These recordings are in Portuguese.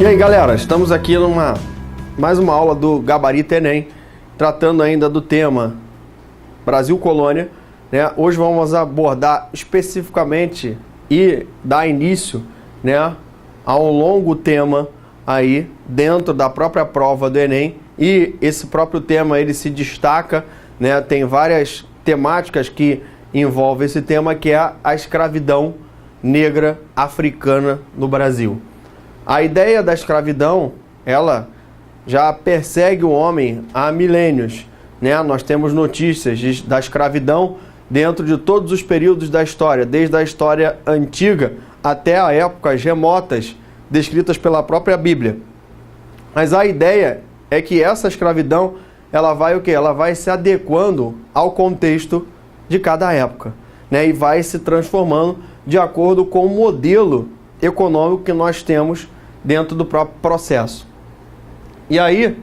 E aí, galera, estamos aqui mais uma aula do Gabarito Enem, tratando ainda do tema Brasil Colônia, né? Hoje vamos abordar especificamente e dar início, né, a um longo tema aí dentro da própria prova do Enem, e esse próprio tema ele se destaca, né? Tem várias temáticas que envolvem esse tema, que é a escravidão negra africana no Brasil. A ideia da escravidão, ela já persegue o homem há milênios, né? Nós temos notícias da escravidão dentro de todos os períodos da história, desde a história antiga até a épocas remotas descritas pela própria Bíblia. Mas a ideia é que essa escravidão, ela vai o quê? Ela vai se adequando ao contexto de cada época, né? E vai se transformando de acordo com o modelo econômico que nós temos dentro do próprio processo. E aí,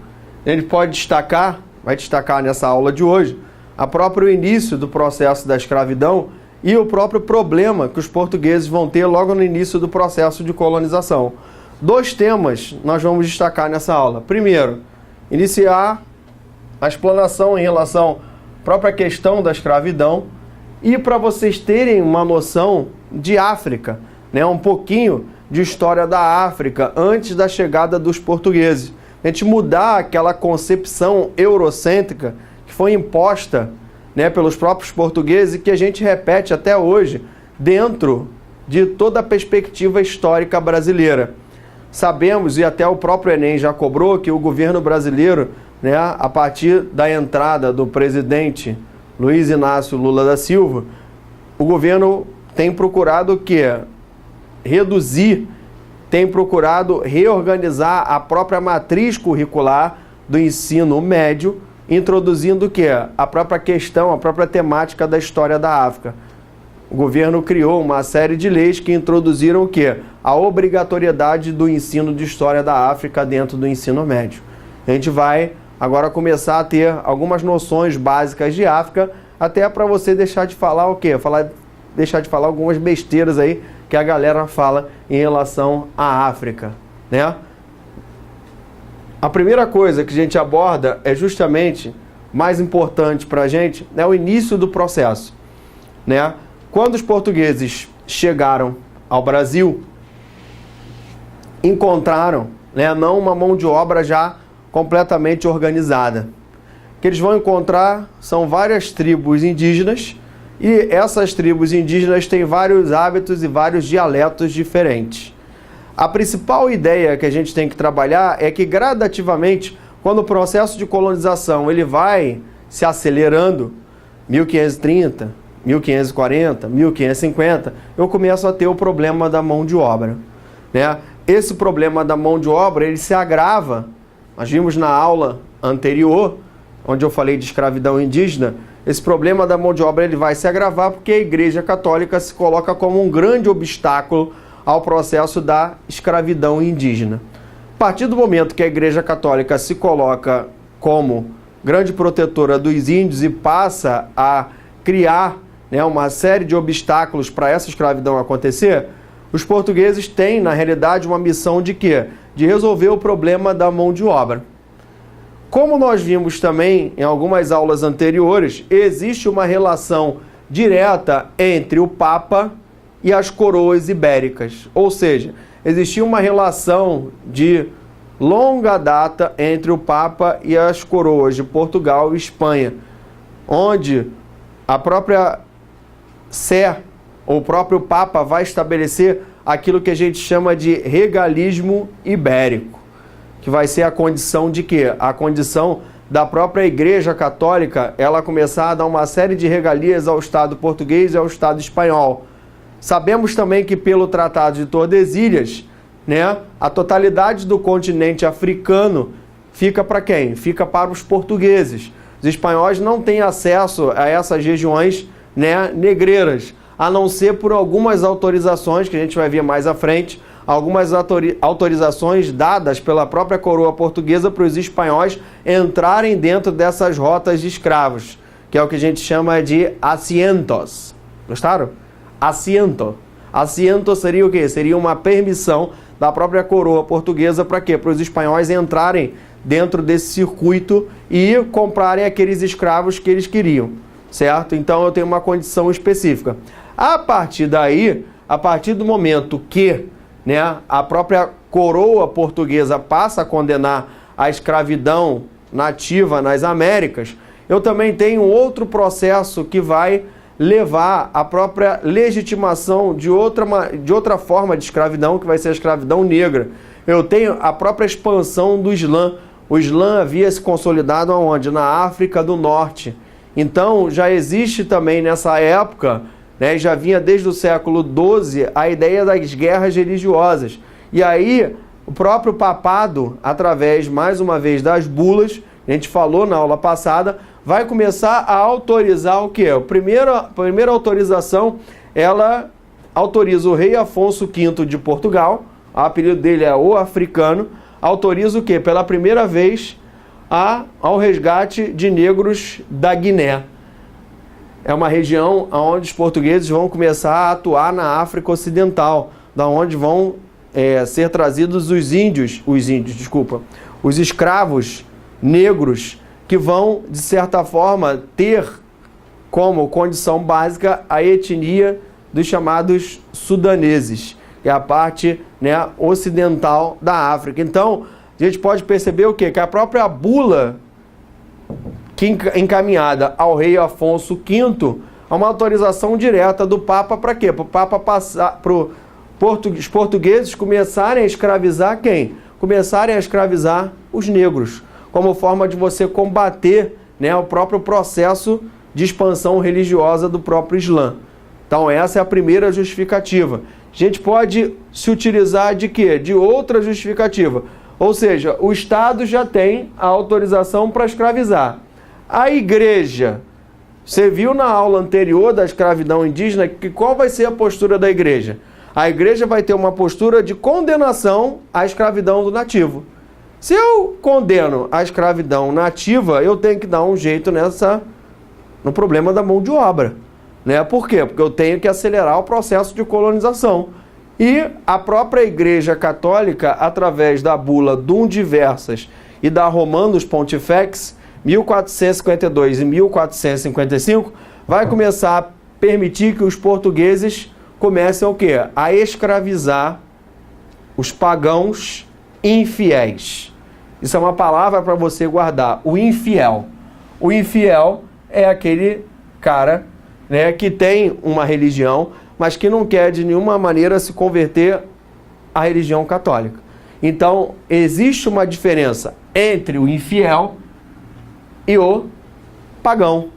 ele pode destacar, vai destacar nessa aula de hoje, a próprio início do processo da escravidão e o próprio problema que os portugueses vão ter logo no início do processo de colonização. Dois temas nós vamos destacar nessa aula. Primeiro, iniciar a explanação em relação à própria questão da escravidão, e para vocês terem uma noção de África, né, um pouquinho de história da África antes da chegada dos portugueses. A gente mudar aquela concepção eurocêntrica que foi imposta, né, pelos próprios portugueses e que a gente repete até hoje dentro de toda a perspectiva histórica brasileira. Sabemos, e até o próprio Enem já cobrou, que o governo brasileiro, né, a partir da entrada do presidente Luiz Inácio Lula da Silva, o governo tem procurado o quê? Reduzir, tem procurado reorganizar a própria matriz curricular do ensino médio, introduzindo o quê? A própria questão, a própria temática da história da África. O governo criou uma série de leis que introduziram o quê? A obrigatoriedade do ensino de história da África dentro do ensino médio. A gente vai agora começar a ter algumas noções básicas de África, até para você deixar de falar o quê? Deixar de falar algumas besteiras aí que a galera fala em relação à África, né? A primeira coisa que a gente aborda é justamente, mais importante para a gente, é o início do processo, né? Quando os portugueses chegaram ao Brasil, encontraram, né, não uma mão de obra já completamente organizada. O que eles vão encontrar são várias tribos indígenas, e essas tribos indígenas têm vários hábitos e vários dialetos diferentes. A principal ideia que a gente tem que trabalhar é que gradativamente, quando o processo de colonização ele vai se acelerando, 1530, 1540, 1550, eu começo a ter o problema da mão de obra, né? Esse problema da mão de obra ele se agrava. Nós vimos na aula anterior, onde eu falei de escravidão indígena, esse problema da mão de obra ele vai se agravar porque a Igreja Católica se coloca como um grande obstáculo ao processo da escravidão indígena. A partir do momento que a Igreja Católica se coloca como grande protetora dos índios e passa a criar, né, uma série de obstáculos para essa escravidão acontecer, os portugueses têm, na realidade, uma missão de quê? De resolver o problema da mão de obra. Como nós vimos também em algumas aulas anteriores, existe uma relação direta entre o Papa e as coroas ibéricas. Ou seja, existia uma relação de longa data entre o Papa e as coroas de Portugal e Espanha, onde a própria Sé, ou o próprio Papa, vai estabelecer aquilo que a gente chama de regalismo ibérico, que vai ser a condição de quê? A condição da própria Igreja Católica, ela começar a dar uma série de regalias ao Estado português e ao Estado espanhol. Sabemos também que pelo Tratado de Tordesilhas, né, a totalidade do continente africano fica para quem? Fica para os portugueses. Os espanhóis não têm acesso a essas regiões, né, negreiras, a não ser por algumas autorizações, que a gente vai ver mais à frente, algumas autorizações dadas pela própria coroa portuguesa para os espanhóis entrarem dentro dessas rotas de escravos, que é o que a gente chama de asientos. Gostaram? Asiento. Asiento seria o quê? Seria uma permissão da própria coroa portuguesa para quê? Para os espanhóis entrarem dentro desse circuito e comprarem aqueles escravos que eles queriam, certo? Então eu tenho uma condição específica. A partir daí, a partir do momento que, né, a própria coroa portuguesa passa a condenar a escravidão nativa nas Américas, eu também tenho outro processo que vai levar à própria legitimação de outra forma de escravidão, que vai ser a escravidão negra. Eu tenho a própria expansão do Islã. O Islã havia se consolidado aonde? Na África do Norte. Então, já existe também nessa época, né, já vinha desde o século XII, a ideia das guerras religiosas. E aí, o próprio papado, através, mais uma vez, das bulas, a gente falou na aula passada, vai começar a autorizar o quê? A primeira autorização, ela autoriza o rei Afonso V de Portugal, o apelido dele é o Africano, autoriza o quê? Pela primeira vez ao resgate de negros da Guiné. É uma região onde os portugueses vão começar a atuar na África Ocidental, da onde vão ser trazidos os escravos negros, que vão, de certa forma, ter como condição básica a etnia dos chamados sudaneses, que é a parte, né, ocidental da África. Então, a gente pode perceber o quê? Que a própria bula encaminhada ao rei Afonso V é uma autorização direta do Papa para quê? Para o Papa passar, para os portugueses começarem a escravizar quem? Começarem a escravizar os negros, como forma de você combater, né, o próprio processo de expansão religiosa do próprio Islã. Então essa é a primeira justificativa. A gente pode se utilizar de quê? De outra justificativa. Ou seja, o Estado já tem a autorização para escravizar. A igreja, você viu na aula anterior da escravidão indígena, que qual vai ser a postura da igreja? A igreja vai ter uma postura de condenação à escravidão do nativo. Se eu condeno a escravidão nativa, eu tenho que dar um jeito no problema da mão de obra, né? Por quê? Porque eu tenho que acelerar o processo de colonização. E a própria Igreja Católica, através da bula Dum Diversas e da Romanus Pontifex, 1452 e 1455, vai começar a permitir que os portugueses comecem o quê? A escravizar os pagãos infiéis. Isso é uma palavra para você guardar. O infiel. O infiel é aquele cara, né, que tem uma religião, mas que não quer de nenhuma maneira se converter à religião católica. Então, existe uma diferença entre o infiel e o pagão,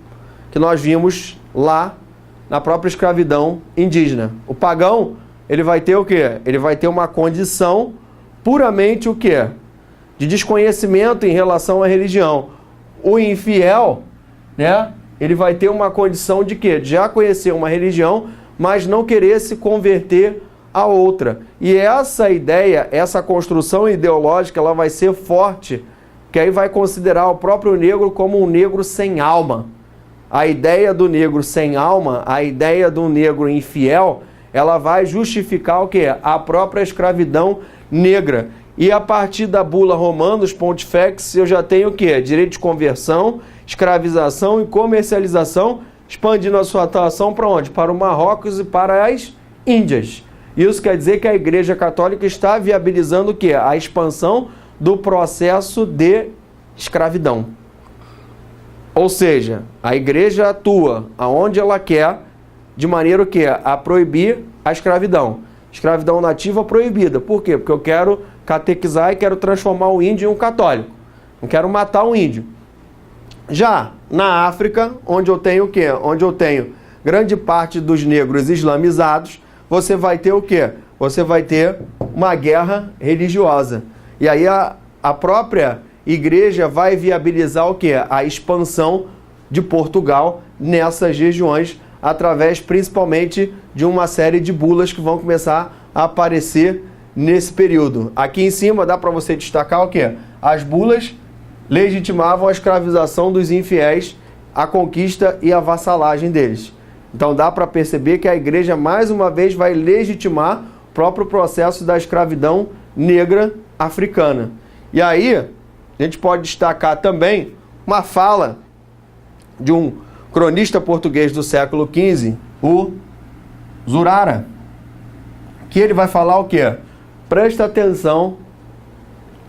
que nós vimos lá na própria escravidão indígena. O pagão, ele vai ter o quê? Ele vai ter uma condição puramente o quê? De desconhecimento em relação à religião. O infiel, né, ele vai ter uma condição de quê? De já conhecer uma religião, mas não querer se converter a outra. E essa ideia, essa construção ideológica, ela vai ser forte, que aí vai considerar o próprio negro como um negro sem alma. A ideia do negro sem alma, a ideia do negro infiel, ela vai justificar o quê? A própria escravidão negra. E a partir da bula Romanus Pontifex, eu já tenho o quê? Direito de conversão, escravização e comercialização, expandindo a sua atuação para onde? Para o Marrocos e para as Índias. Isso quer dizer que a Igreja Católica está viabilizando o quê? A expansão do processo de escravidão. Ou seja, a Igreja atua aonde ela quer, de maneira o quê? A proibir a escravidão. Escravidão nativa proibida. Por quê? Porque eu quero catequizar e quero transformar o índio em um católico. Não quero matar o índio. Já na África, onde eu tenho o quê? Onde eu tenho grande parte dos negros islamizados, você vai ter o quê? Você vai ter uma guerra religiosa. E aí a própria igreja vai viabilizar o quê? A expansão de Portugal nessas regiões, através principalmente de uma série de bulas que vão começar a aparecer nesse período. Aqui em cima dá para você destacar o quê? As bulas legitimavam a escravização dos infiéis, a conquista e a vassalagem deles. Então dá para perceber que a igreja mais uma vez vai legitimar próprio processo da escravidão negra africana. E aí, a gente pode destacar também uma fala de um cronista português do século XV, o Zurara, que ele vai falar o quê? Presta atenção,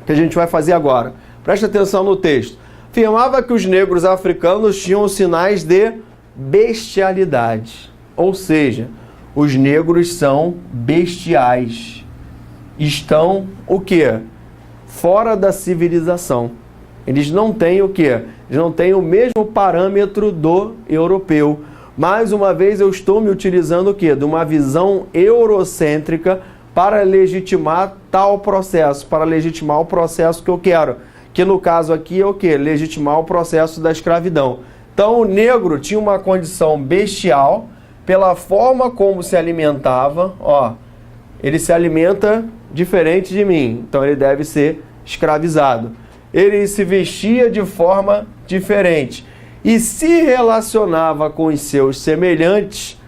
que a gente vai fazer agora. Presta atenção no texto. Afirmava que os negros africanos tinham sinais de bestialidade. Ou seja, os negros são bestiais. Estão o quê? Fora da civilização. Eles não têm o quê? Eles não têm o mesmo parâmetro do europeu. Mais uma vez eu estou me utilizando o quê? De uma visão eurocêntrica para legitimar tal processo, para legitimar o processo que eu quero. Que no caso aqui é o quê? Legitimar o processo da escravidão. Então o negro tinha uma condição bestial pela forma como se alimentava. Ó, ele se alimenta diferente de mim, então ele deve ser escravizado. Ele se vestia de forma diferente e se relacionava com os seus semelhantes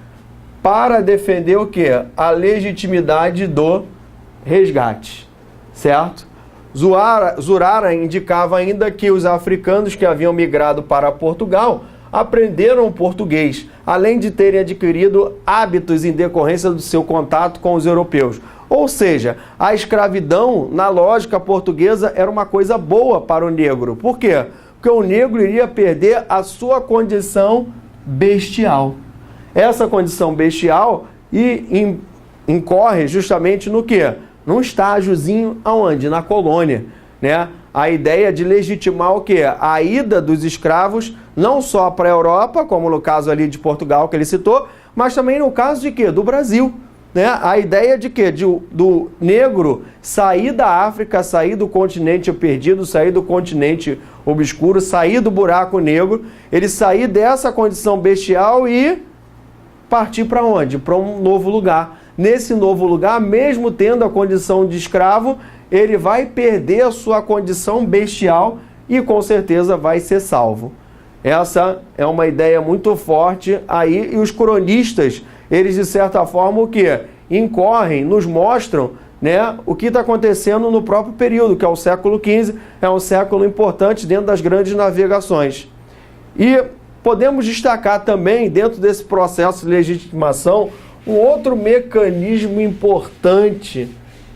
para defender o quê? A legitimidade do resgate, certo? Zurara indicava ainda que os africanos que haviam migrado para Portugal aprenderam português, além de terem adquirido hábitos em decorrência do seu contato com os europeus. Ou seja, a escravidão, na lógica portuguesa, era uma coisa boa para o negro. Por quê? Porque o negro iria perder a sua condição bestial. Essa condição bestial incorre justamente no quê? Num estágiozinho aonde? Na colônia, né? A ideia de legitimar o quê? A ida dos escravos, não só para a Europa, como no caso ali de Portugal que ele citou, mas também no caso de quê? Do Brasil. Né? A ideia de quê? Do negro sair da África, sair do continente perdido, sair do continente obscuro, sair do buraco negro, ele sair dessa condição bestial e partir para onde? Para um novo lugar. Nesse novo lugar, mesmo tendo a condição de escravo, ele vai perder a sua condição bestial e com certeza vai ser salvo. Essa é uma ideia muito forte aí, e os cronistas, eles de certa forma o que? Incorrem, nos mostram, né, o que está acontecendo no próprio período, que é o século XV, é um século importante dentro das grandes navegações. E podemos destacar também, dentro desse processo de legitimação, um outro mecanismo importante,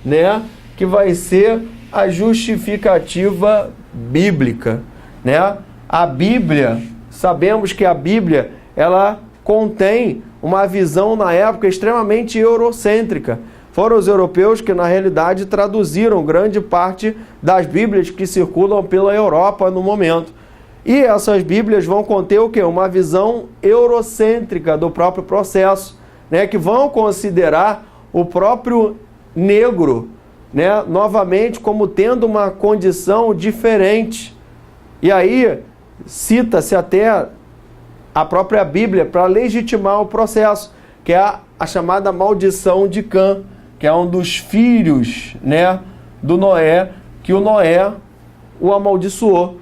né, que vai ser a justificativa bíblica, né? A Bíblia, sabemos que a Bíblia, ela contém uma visão na época extremamente eurocêntrica. Foram os europeus que na realidade traduziram grande parte das Bíblias que circulam pela Europa no momento. E essas Bíblias vão conter o quê? Uma visão eurocêntrica do próprio processo, né? Que vão considerar o próprio negro, né, novamente como tendo uma condição diferente. E aí cita-se até a própria Bíblia para legitimar o processo, que é a chamada maldição de Cã, que é um dos filhos, né, do Noé, que o Noé o amaldiçoou.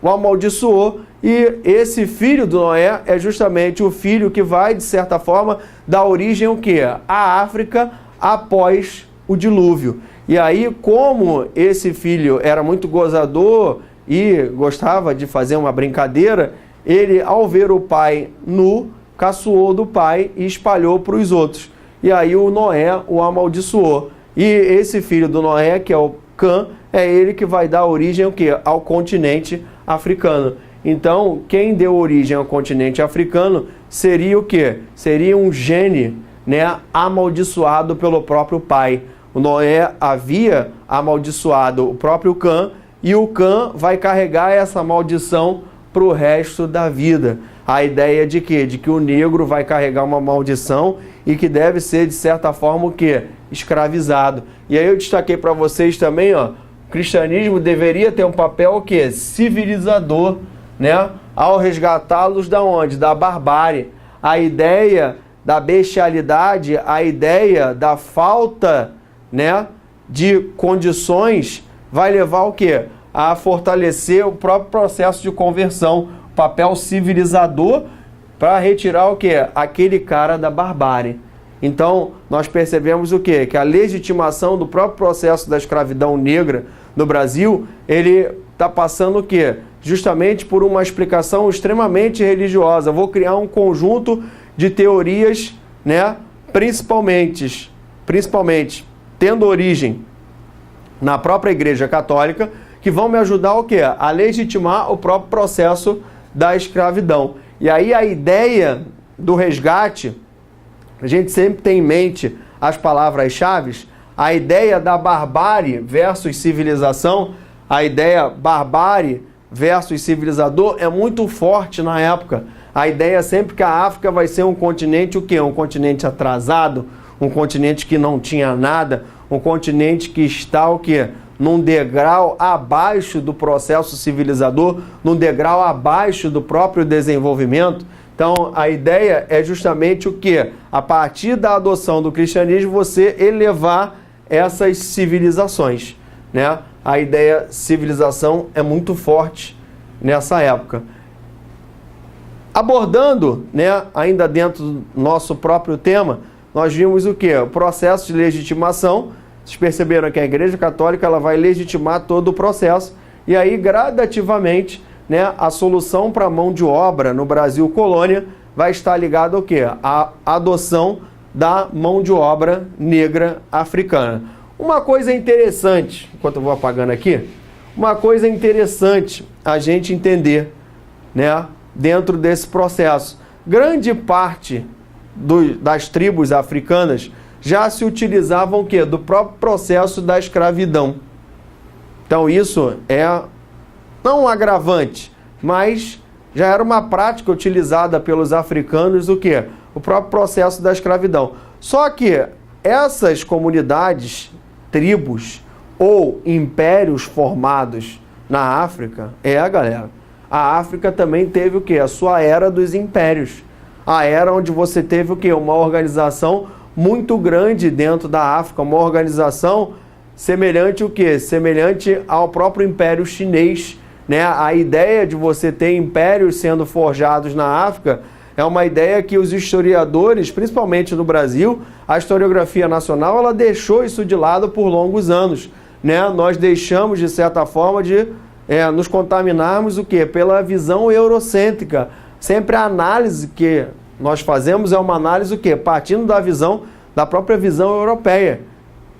O amaldiçoou, e esse filho do Noé é justamente o filho que vai, de certa forma, dar origem ao quê? À África após o dilúvio. E aí, como esse filho era muito gozador e gostava de fazer uma brincadeira, ele, ao ver o pai nu, caçoou do pai e espalhou para os outros. E aí o Noé o amaldiçoou. E esse filho do Noé, que é o Cã, é ele que vai dar origem ao quê? Ao continente africano. Então, quem deu origem ao continente africano seria o quê? Seria um gene, né, amaldiçoado pelo próprio pai. O Noé havia amaldiçoado o próprio Cã, e o Cã vai carregar essa maldição para o resto da vida. A ideia de quê? De que o negro vai carregar uma maldição e que deve ser, de certa forma, o quê? Escravizado. E aí eu destaquei para vocês também, ó, o cristianismo deveria ter um papel o quê? Civilizador, né? Ao resgatá-los da onde? Da barbárie. A ideia da bestialidade, a ideia da falta, né, de condições vai levar o quê? A fortalecer o próprio processo de conversão, papel civilizador para retirar o quê? Aquele cara da barbárie. Então, nós percebemos o quê? Que a legitimação do próprio processo da escravidão negra no Brasil, ele está passando o quê? Justamente por uma explicação extremamente religiosa. Eu vou criar um conjunto de teorias, né, principalmente tendo origem na própria Igreja Católica, que vão me ajudar o quê? A legitimar o próprio processo da escravidão. E aí a ideia do resgate, a gente sempre tem em mente as palavras-chave, a ideia da barbárie versus civilização, a ideia barbárie versus civilizador é muito forte na época. A ideia é sempre que a África vai ser um continente o quê? Um continente atrasado, um continente que não tinha nada, um continente que está o quê? Num degrau abaixo do processo civilizador, num degrau abaixo do próprio desenvolvimento. Então, a ideia é justamente o quê? A partir da adoção do cristianismo, você elevar essas civilizações, né? A ideia civilização é muito forte nessa época. Abordando, né, ainda dentro do nosso próprio tema, nós vimos o quê? O processo de legitimação. Vocês perceberam que a Igreja Católica ela vai legitimar todo o processo e aí gradativamente, né, a solução para a mão de obra no Brasil colônia vai estar ligada ao quê? A adoção da mão de obra negra africana. Uma coisa interessante, enquanto eu vou apagando aqui, uma coisa interessante a gente entender, né, dentro desse processo. Grande parte das tribos africanas já se utilizavam o quê? Do próprio processo da escravidão. Então isso é não um agravante, mas já era uma prática utilizada pelos africanos o quê? O próprio processo da escravidão. Só que essas comunidades, tribos ou impérios formados na África, galera, a África também teve o quê? A sua era dos impérios. A era onde você teve o quê? Uma organização muito grande dentro da África, uma organização semelhante o quê? Semelhante ao próprio Império Chinês, né? A ideia de você ter impérios sendo forjados na África é uma ideia que os historiadores, principalmente no Brasil, a historiografia nacional, ela deixou isso de lado por longos anos, né? Nós deixamos, de certa forma, de nos contaminarmos o quê? Pela visão eurocêntrica. Sempre a análise que nós fazemos é uma análise o quê? Partindo da própria visão europeia.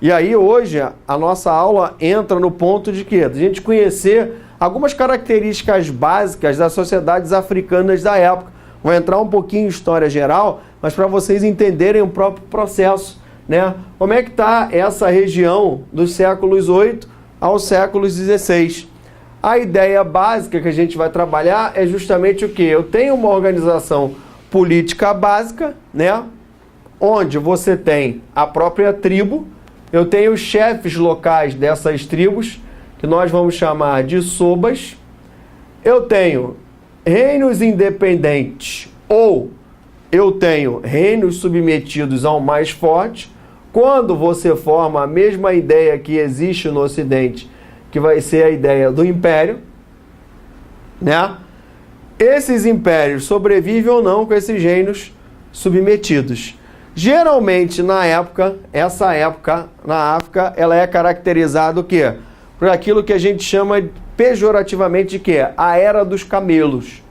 E aí hoje a nossa aula entra no ponto de quê? De a gente conhecer algumas características básicas das sociedades africanas da época. Vou entrar um pouquinho em história geral, mas para vocês entenderem o próprio processo, né? Como é que está essa região dos séculos 8 aos séculos 16? A ideia básica que a gente vai trabalhar é justamente o quê? Eu tenho uma organização política básica, né? Onde você tem a própria tribo, eu tenho os chefes locais dessas tribos, que nós vamos chamar de sobas. Eu tenho reinos independentes ou eu tenho reinos submetidos ao mais forte. Quando você forma a mesma ideia que existe no Ocidente, que vai ser a ideia do império, né? Esses impérios sobrevivem ou não com esses reinos submetidos. Geralmente, na época, essa época na África, ela é caracterizada o quê? Por aquilo que a gente chama pejorativamente de quê? A Era dos Camelos.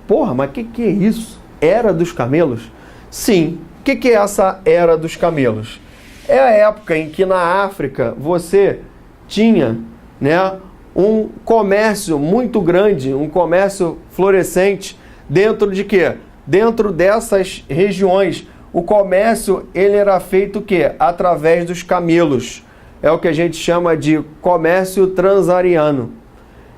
Porra, mas que é isso? Era dos Camelos? Sim. O que é essa Era dos Camelos? É a época em que na África você tinha, né, um comércio muito grande, um comércio florescente dentro de quê? Dentro dessas regiões. O comércio, ele era feito o quê? Através dos camelos. É o que a gente chama de comércio transariano.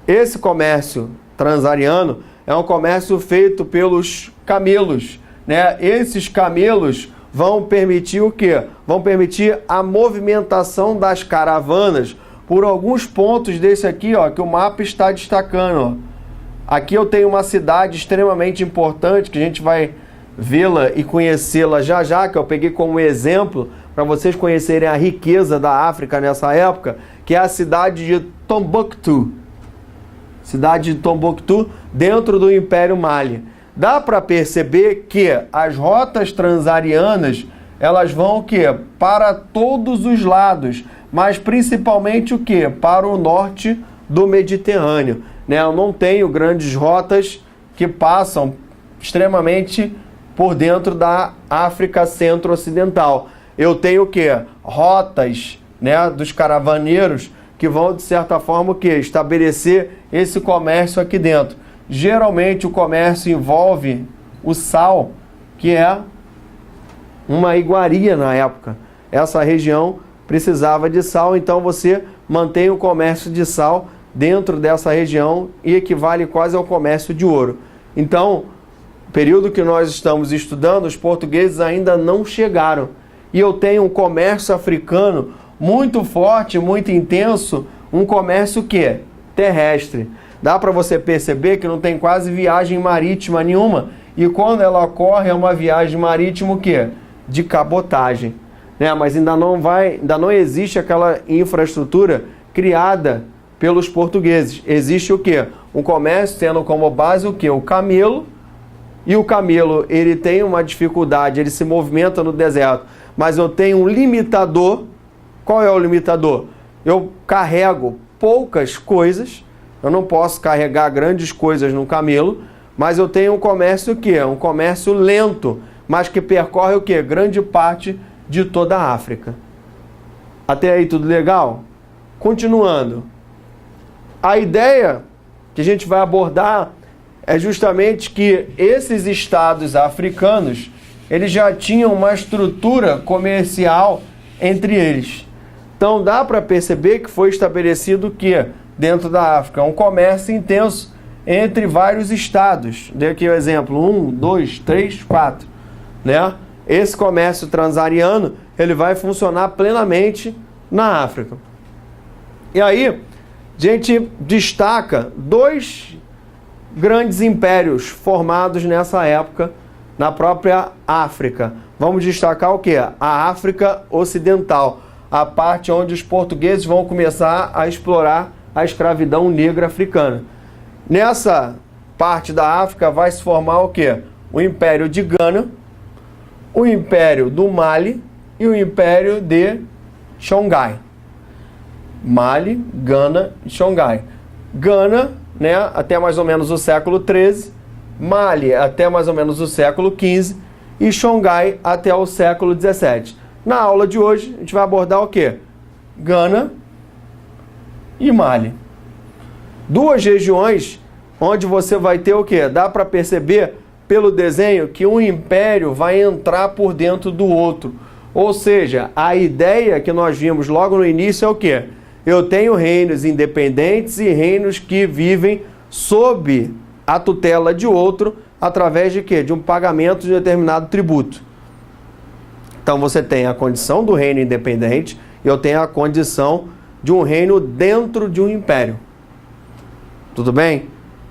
Esse comércio transariano é um comércio feito pelos camelos, né? Esses camelos vão permitir o quê? Vão permitir a movimentação das caravanas por alguns pontos desse aqui, ó, que o mapa está destacando, ó. Aqui eu tenho uma cidade extremamente importante que a gente vai vê-la e conhecê-la já já, que eu peguei como exemplo para vocês conhecerem a riqueza da África nessa época, que é a cidade de Tombouctou. Cidade de Tombouctou, dentro do Império Mali. Dá para perceber que as rotas transarianas, elas vão o quê? Para todos os lados, mas principalmente o quê? Para o norte do Mediterrâneo, né? Eu não tenho grandes rotas que passam extremamente por dentro da África centro-ocidental. Eu tenho o quê? Rotas, né, dos caravaneiros que vão, de certa forma, o quê? Estabelecer esse comércio aqui dentro. Geralmente o comércio envolve o sal, que é uma iguaria na época. Essa região precisava de sal, então você mantém o comércio de sal dentro dessa região e equivale quase ao comércio de ouro. Então, período que nós estamos estudando, os portugueses ainda não chegaram. E eu tenho um comércio africano muito forte, muito intenso, um comércio que terrestre. Dá para você perceber que não tem quase viagem marítima nenhuma. E quando ela ocorre, é uma viagem marítima o quê? De cabotagem. Né? Mas ainda não existe aquela infraestrutura criada pelos portugueses. Existe o quê? Um comércio tendo como base o quê? O camelo. E o camelo, ele tem uma dificuldade, ele se movimenta no deserto. Mas eu tenho um limitador. Qual é o limitador? Eu carrego poucas coisas. Eu não posso carregar grandes coisas no camelo. Mas eu tenho um comércio o quê? Um comércio lento, mas que percorre o quê? Grande parte de toda a África. Até aí tudo legal? Continuando. A ideia que a gente vai abordar é justamente que esses estados africanos, eles já tinham uma estrutura comercial entre eles. Então dá para perceber que foi estabelecido que dentro da África um comércio intenso entre vários estados. Dei aqui o exemplo, 1, 2, 3, 4. Né? Esse comércio transariano, ele vai funcionar plenamente na África. E aí, a gente destaca dois grandes impérios formados nessa época na própria África. Vamos destacar o quê? A África Ocidental, a parte onde os portugueses vão começar a explorar a escravidão negra africana. Nessa parte da África vai se formar o quê? O Império de Gana, o Império do Mali e o Império de Songhai. Mali, Gana e Songhai. Gana, né, até mais ou menos o século XIII, Mali até mais ou menos o século XV e Songhai até o século XVII. Na aula de hoje, a gente vai abordar o quê? Gana e Mali. Duas regiões onde você vai ter o quê? Dá para perceber pelo desenho que um império vai entrar por dentro do outro. Ou seja, a ideia que nós vimos logo no início é o quê? Eu tenho reinos independentes e reinos que vivem sob a tutela de outro através de quê? De um pagamento de determinado tributo. Então você tem a condição do reino independente e eu tenho a condição de um reino dentro de um império. Tudo bem?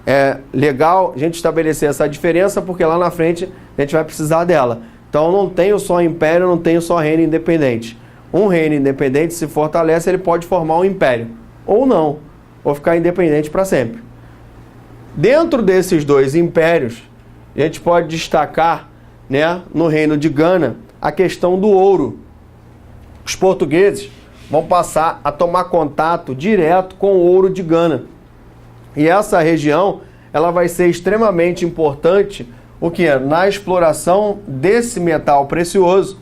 É legal a gente estabelecer essa diferença porque lá na frente a gente vai precisar dela. Então eu não tenho só império, não tenho só reino independente. Um reino independente se fortalece, ele pode formar um império. Ou não, ou ficar independente para sempre. Dentro desses dois impérios, a gente pode destacar, né, no reino de Gana, a questão do ouro. Os portugueses vão passar a tomar contato direto com o ouro de Gana. E essa região, ela vai ser extremamente importante, o que é? Na exploração desse metal precioso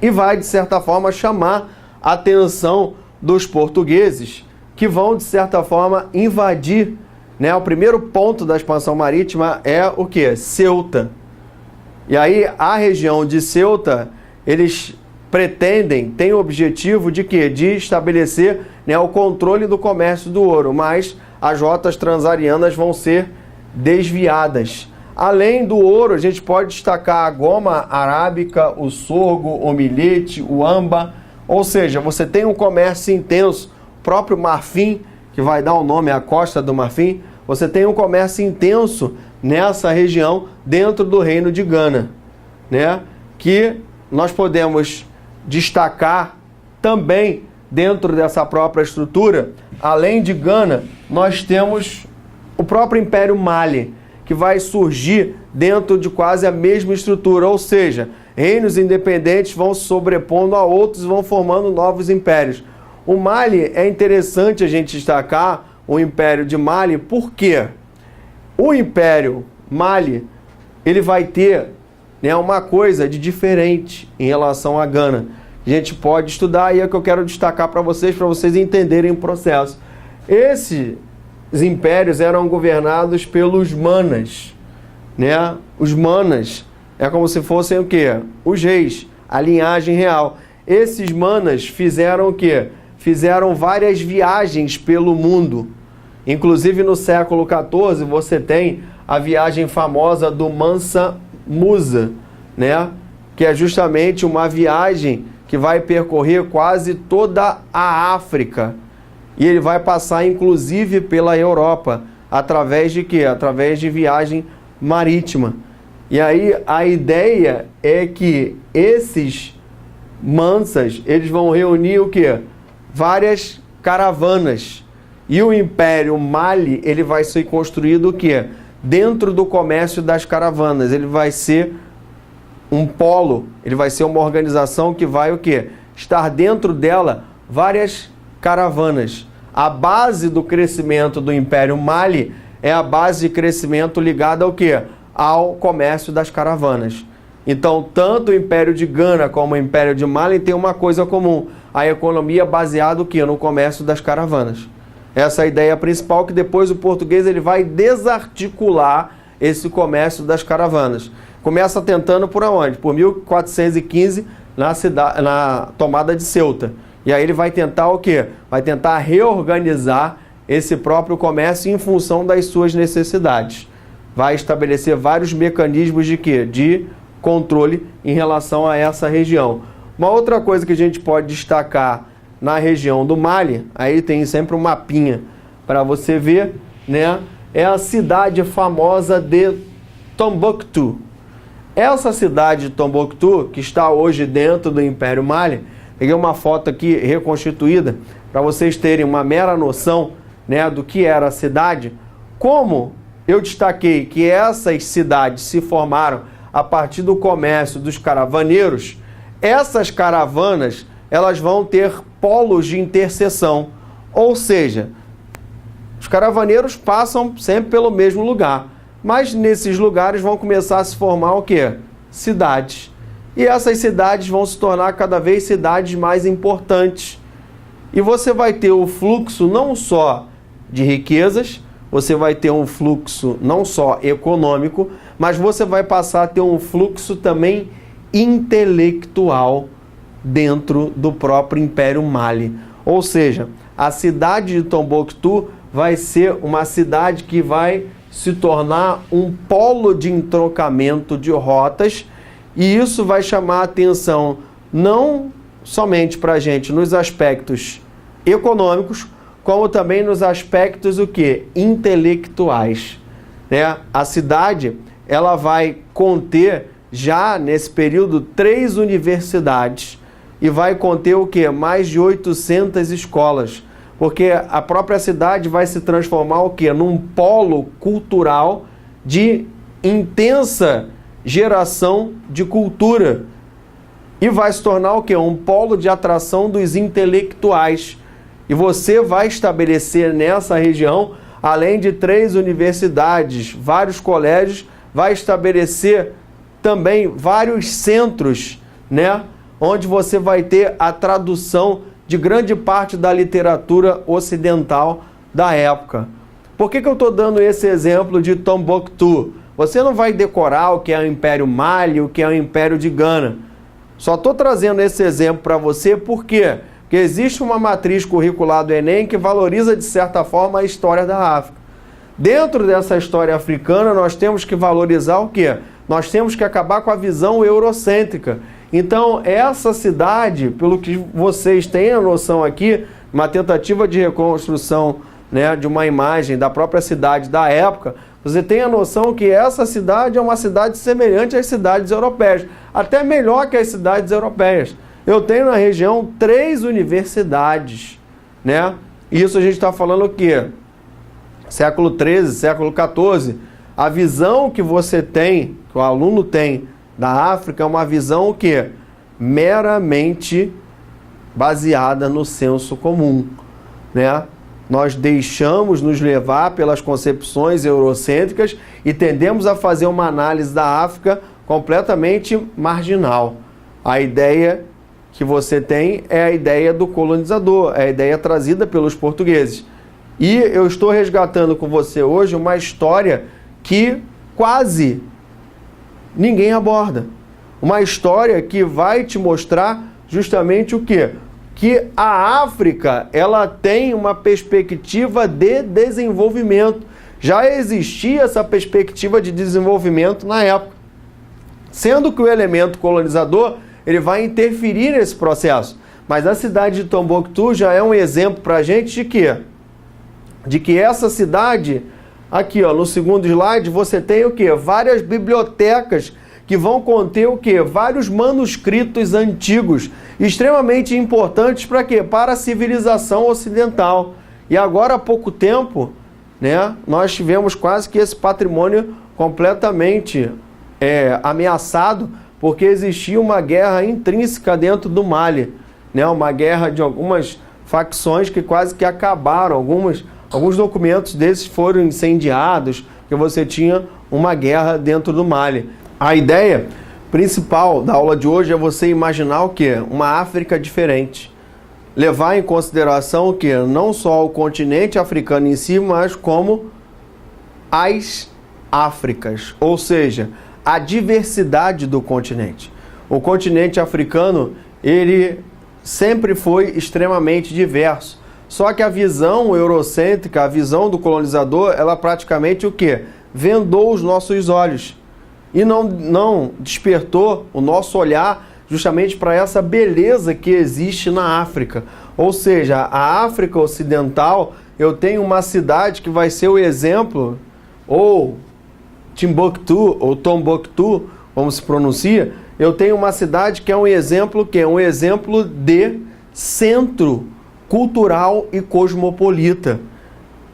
e vai, de certa forma, chamar a atenção dos portugueses, que vão, de certa forma, invadir, né? O primeiro ponto da expansão marítima é o que? Ceuta. E aí, a região de Ceuta, eles pretendem, têm o objetivo de quê? De estabelecer, né, o controle do comércio do ouro, mas as rotas transarianas vão ser desviadas. Além do ouro, a gente pode destacar a goma arábica, o sorgo, o milhete, o âmbar. Ou seja, você tem um comércio intenso, o próprio marfim, que vai dar o nome à Costa do Marfim. Você tem um comércio intenso nessa região dentro do reino de Gana, né? Que nós podemos destacar também dentro dessa própria estrutura. Além de Gana, nós temos o próprio Império Mali, que vai surgir dentro de quase a mesma estrutura, ou seja, reinos independentes vão se sobrepondo a outros e vão formando novos impérios. O Mali é interessante a gente destacar o Império de Mali, porque o Império Mali ele vai ter, né, uma coisa de diferente em relação a Gana. A gente pode estudar e é o que eu quero destacar para vocês entenderem o processo. Esses impérios eram governados pelos manas, né? Os manas é como se fossem o quê? Os reis, a linhagem real. Esses manas fizeram o quê? Fizeram várias viagens pelo mundo. Inclusive no século XIV você tem a viagem famosa do Mansa Musa, né? Que é justamente uma viagem que vai percorrer quase toda a África. E ele vai passar inclusive pela Europa. Através de quê? Através de viagem marítima. E aí a ideia é que esses mansas, eles vão reunir o quê? Várias caravanas. E o Império Mali, ele vai ser construído o quê? Dentro do comércio das caravanas. Ele vai ser um polo, ele vai ser uma organização que vai o quê? Estar dentro dela várias caravanas. A base do crescimento do Império Mali é a base de crescimento ligada ao quê? Ao comércio das caravanas. Então, tanto o Império de Gana como o Império de Mali tem uma coisa comum, a economia baseada o quê? No comércio das caravanas. Essa é a ideia principal, que depois o português ele vai desarticular esse comércio das caravanas. Começa tentando por aonde? Por 1415, na tomada de Ceuta. E aí ele vai tentar o quê? Vai tentar reorganizar esse próprio comércio em função das suas necessidades. Vai estabelecer vários mecanismos de quê? De controle em relação a essa região. Uma outra coisa que a gente pode destacar na região do Mali, aí tem sempre um mapinha para você ver, né? É a cidade famosa de Tombouctou. Essa cidade de Tombouctou, que está hoje dentro do Império Mali, peguei uma foto aqui reconstituída para vocês terem uma mera noção, né, do que era a cidade. Como eu destaquei que essas cidades se formaram a partir do comércio dos caravaneiros, essas caravanas elas vão ter polos de interseção, ou seja, os caravaneiros passam sempre pelo mesmo lugar, mas nesses lugares vão começar a se formar o quê? Cidades. E essas cidades vão se tornar cada vez cidades mais importantes. E você vai ter o fluxo não só de riquezas, você vai ter um fluxo não só econômico, mas você vai passar a ter um fluxo também intelectual dentro do próprio Império Mali. Ou seja, a cidade de Tombouctou vai ser uma cidade que vai se tornar um polo de entrocamento de rotas, e isso vai chamar a atenção não somente para a gente nos aspectos econômicos, como também nos aspectos o quê? Intelectuais. Né? A cidade ela vai conter já nesse período 3 universidades e vai conter o quê? Mais de 800 escolas, porque a própria cidade vai se transformar o quê? Num polo cultural de intensa geração de cultura, e vai se tornar o quê? Um polo de atração dos intelectuais. E você vai estabelecer nessa região, além de 3 universidades, vários colégios, vai estabelecer também vários centros, né? Onde você vai ter a tradução de grande parte da literatura ocidental da época. Por que eu estou dando esse exemplo de Tombouctou? Você não vai decorar o que é o Império Mali, o que é o Império de Gana. Só estou trazendo esse exemplo para você, por quê? Porque existe uma matriz curricular do Enem que valoriza, de certa forma, a história da África. Dentro dessa história africana, nós temos que valorizar o quê? Nós temos que acabar com a visão eurocêntrica. Então, essa cidade, pelo que vocês têm a noção aqui, uma tentativa de reconstrução, né, de uma imagem da própria cidade da época, você tem a noção que essa cidade é uma cidade semelhante às cidades europeias, até melhor que as cidades europeias. Eu tenho na região 3 universidades, né? Isso a gente está falando o quê? Século XIII, século XIV. A visão que você tem, que o aluno tem da África é uma visão o quê? Meramente baseada no senso comum, né? Nós deixamos nos levar pelas concepções eurocêntricas e tendemos a fazer uma análise da África completamente marginal. A ideia que você tem é a ideia do colonizador, é a ideia trazida pelos portugueses. E eu estou resgatando com você hoje uma história que quase ninguém aborda. Uma história que vai te mostrar justamente o quê? Que a África, ela tem uma perspectiva de desenvolvimento. Já existia essa perspectiva de desenvolvimento na época. Sendo que o elemento colonizador, ele vai interferir nesse processo. Mas a cidade de Tombouctou já é um exemplo para a gente de quê? De que essa cidade, aqui ó, no segundo slide, você tem o quê? Várias bibliotecas que vão conter o quê? Vários manuscritos antigos, extremamente importantes para quê? Para a civilização ocidental. E agora, há pouco tempo, né, nós tivemos quase que esse patrimônio completamente ameaçado, porque existia uma guerra intrínseca dentro do Mali, né, uma guerra de algumas facções que quase que acabaram, alguns documentos desses foram incendiados, porque você tinha uma guerra dentro do Mali. A ideia principal da aula de hoje é você imaginar o quê? Uma África diferente. Levar em consideração o quê? Não só o continente africano em si, mas como as Áfricas, ou seja, a diversidade do continente. O continente africano, ele sempre foi extremamente diverso. Só que a visão eurocêntrica, a visão do colonizador, ela praticamente o quê? Vendou os nossos olhos. E não despertou o nosso olhar justamente para essa beleza que existe na África. Ou seja, a África Ocidental, eu tenho uma cidade que vai ser o exemplo, ou Timbuktu, ou Tombouctou, como se pronuncia, eu tenho uma cidade que é um exemplo de centro cultural e cosmopolita.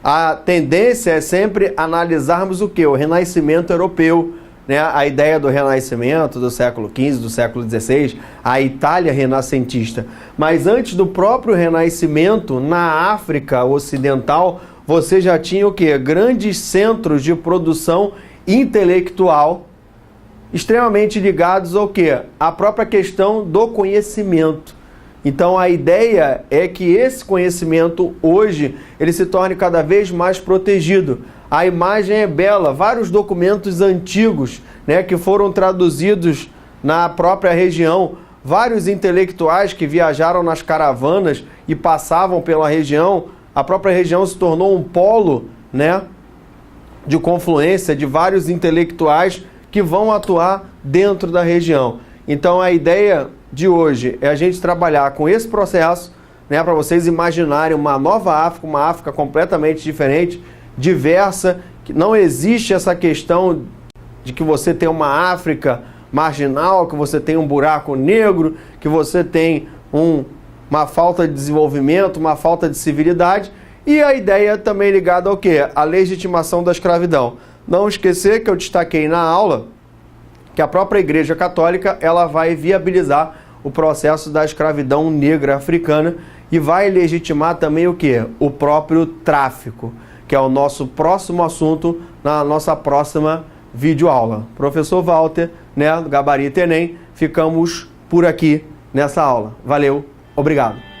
A tendência é sempre analisarmos o quê? O Renascimento europeu, né? A ideia do Renascimento do século XV, do século XVI, a Itália renascentista. Mas antes do próprio Renascimento, na África Ocidental, você já tinha o quê? Grandes centros de produção intelectual, extremamente ligados ao quê? À própria questão do conhecimento. Então a ideia é que esse conhecimento hoje, ele se torne cada vez mais protegido. A imagem é bela, vários documentos antigos, né, que foram traduzidos na própria região, vários intelectuais que viajaram nas caravanas e passavam pela região, a própria região se tornou um polo, né, de confluência de vários intelectuais que vão atuar dentro da região. Então a ideia de hoje é a gente trabalhar com esse processo, né, para vocês imaginarem uma nova África, uma África completamente diferente, diversa, que não existe essa questão de que você tem uma África marginal, que você tem um buraco negro, que você tem uma falta de desenvolvimento, uma falta de civilidade, e a ideia também ligada ao quê? A legitimação da escravidão. Não esquecer que eu destaquei na aula que a própria Igreja Católica, ela vai viabilizar o processo da escravidão negra africana e vai legitimar também o quê? O próprio tráfico, que é o nosso próximo assunto na nossa próxima videoaula. Professor Walter, né, do Gabarito Enem, ficamos por aqui nessa aula. Valeu, obrigado.